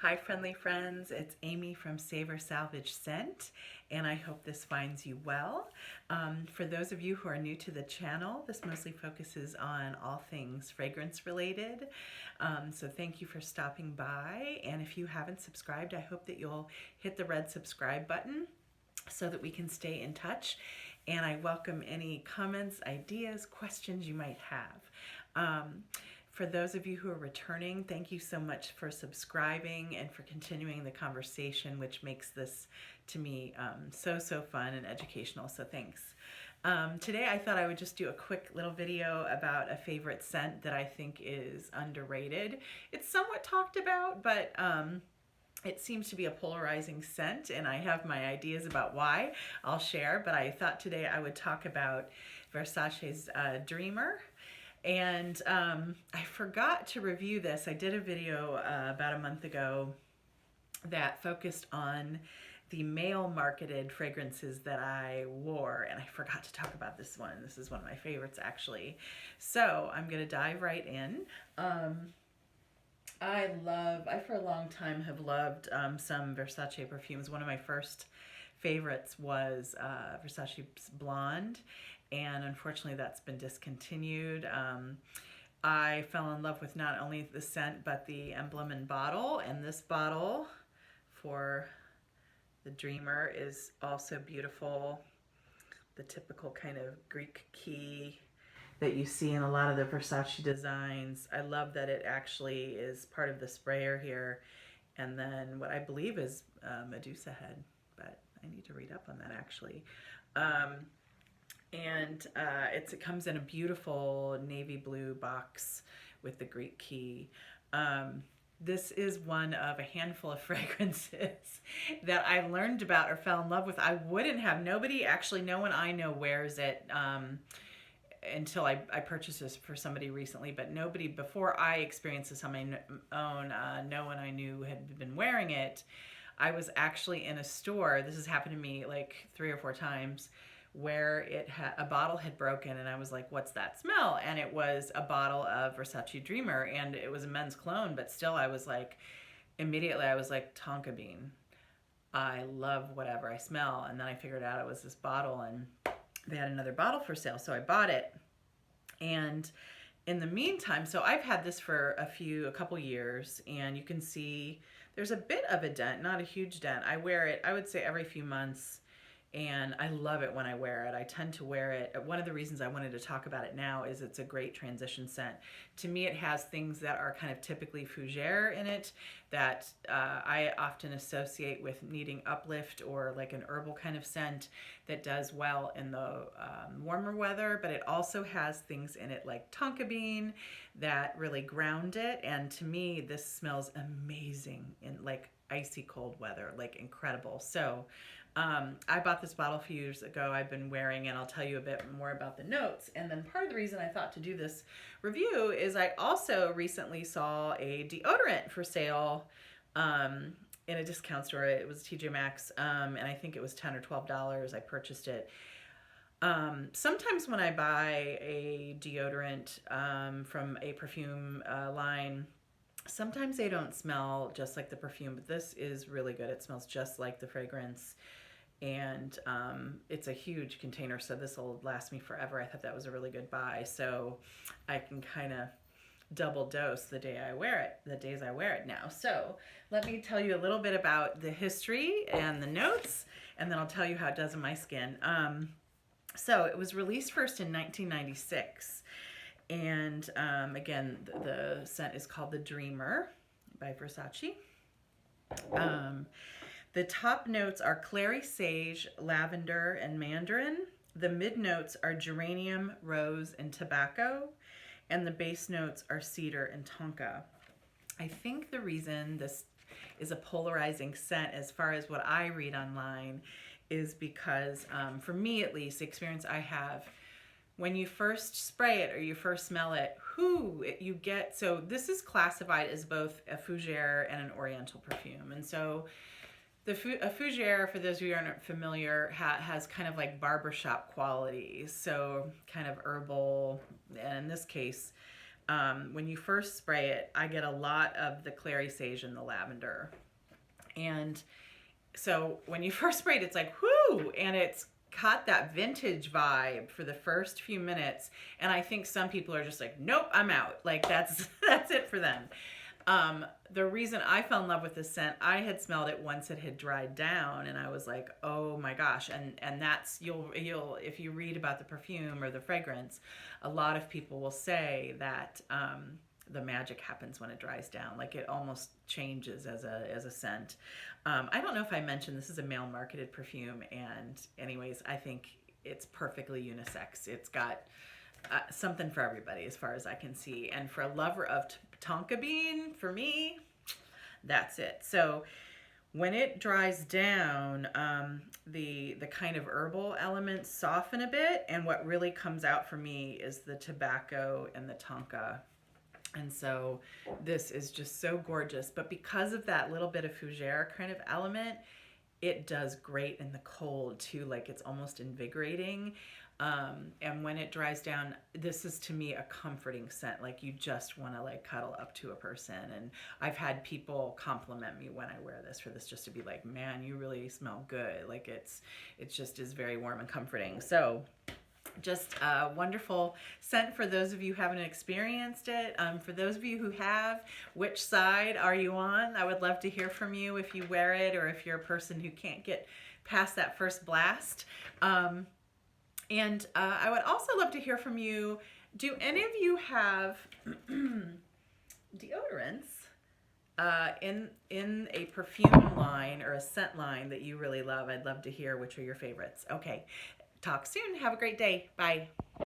Hi friendly friends, it's Amy from Savor Salvage Scent, and I hope this finds you well. For those of you who are new to the channel, this mostly focuses on all things fragrance related. So thank you for stopping by, and if you haven't subscribed, I hope that you'll hit the red subscribe button so that we can stay in touch, and I welcome any comments, ideas, questions you might have. For those of you who are returning, thank you so much for subscribing and for continuing the conversation, which makes this, to me, so fun and educational, so thanks. Today I thought I would just do a quick little video about a favorite scent that I think is underrated. It's somewhat talked about, but it seems to be a polarizing scent, and I have my ideas about why I'll share, but I thought today I would talk about Versace's Dreamer. And I forgot to review this. I did a video about a month ago that focused on the male marketed fragrances that I wore, and I forgot to talk about this one. This is one of my favorites, actually. So I'm going to dive right in. I for a long time have loved some Versace perfumes. One of my first favorites was Versace's Blonde, and unfortunately that's been discontinued. I fell in love with not only the scent but the emblem and bottle, and this bottle for the Dreamer is also beautiful. The typical kind of Greek key that you see in a lot of the Versace designs. I love that it actually is part of the sprayer here, and then what I believe is Medusa head, but I need to read up on that actually. It comes in a beautiful navy blue box with the Greek key. This is one of a handful of fragrances that I learned about or fell in love with. I wouldn't have, no one I know wears it until I purchased this for somebody recently, but nobody before I experienced this on my own, no one I knew had been wearing it. I was actually in a store, this has happened to me like 3 or 4 times, where a bottle had broken, and I was like, what's that smell? And it was a bottle of Versace Dreamer, and it was a men's cologne, but still immediately I was like, Tonka bean. I love whatever I smell. And then I figured out it was this bottle, and they had another bottle for sale, so I bought it. And in the meantime, so I've had this for a couple years, and you can see there's a bit of a dent, not a huge dent. I wear it, I would say, every few months, and I love it when I wear it. I tend to wear it. One of the reasons I wanted to talk about it now is it's a great transition scent. To me, it has things that are kind of typically fougere in it that I often associate with needing uplift, or like an herbal kind of scent that does well in the warmer weather, but it also has things in it like tonka bean that really ground it. And to me, this smells amazing in like icy cold weather, like incredible. So I bought this bottle a few years ago. I've been wearing it. I'll tell you a bit more about the notes. And then part of the reason I thought to do this review is I also recently saw a deodorant for sale in a discount store. It was TJ Maxx, and I think it was $10 or $12. I purchased it. Sometimes when I buy a deodorant from a perfume line, sometimes they don't smell just like the perfume, but this is really good. It smells just like the fragrance, and it's a huge container, so this will last me forever. I thought that was a really good buy, so I can kind of double dose the days I wear it now. So let me tell you a little bit about the history and the notes, and then I'll tell you how it does in my skin. So it was released first in 1996. And again, the scent is called The Dreamer by Versace. The top notes are clary sage, lavender, and mandarin. The mid notes are geranium, rose, and tobacco. And the base notes are cedar and tonka. I think the reason this is a polarizing scent, as far as what I read online, is because, for me at least, the experience I have, when you first spray it or you first smell it, you get, so this is classified as both a fougere and an oriental perfume. And so a fougere, for those of you who aren't familiar, has kind of like barbershop qualities, so kind of herbal, and in this case, when you first spray it, I get a lot of the clary sage and the lavender. And so when you first spray it, it's like, whoo, and it's caught that vintage vibe for the first few minutes. And I think some people are just like, nope, I'm out. Like that's it for them. The reason I fell in love with this scent, I had smelled it once it had dried down, and I was like, oh my gosh. And that's, you'll if you read about the perfume or the fragrance, a lot of people will say that the magic happens when it dries down. Like it almost changes as a scent. I don't know if I mentioned this is a male marketed perfume, and anyways, I think it's perfectly unisex. It's got something for everybody as far as I can see. And for a lover of tonka bean, for me, that's it. So when it dries down, the kind of herbal elements soften a bit, and what really comes out for me is the tobacco and the tonka. And so this is just so gorgeous. But because of that little bit of fougere kind of element, it does great in the cold too. Like it's almost invigorating. And when it dries down, this is to me a comforting scent. Like you just want to like cuddle up to a person. And I've had people compliment me when I wear this, for this just to be like, man, you really smell good. Like it just is very warm and comforting. So just a wonderful scent for those of you who haven't experienced it. For those of you who have, which side are you on? I would love to hear from you if you wear it, or if you're a person who can't get past that first blast. And I would also love to hear from you. Do any of you have deodorants in a perfume line or a scent line that you really love? I'd love to hear which are your favorites. Okay. Talk soon. Have a great day. Bye.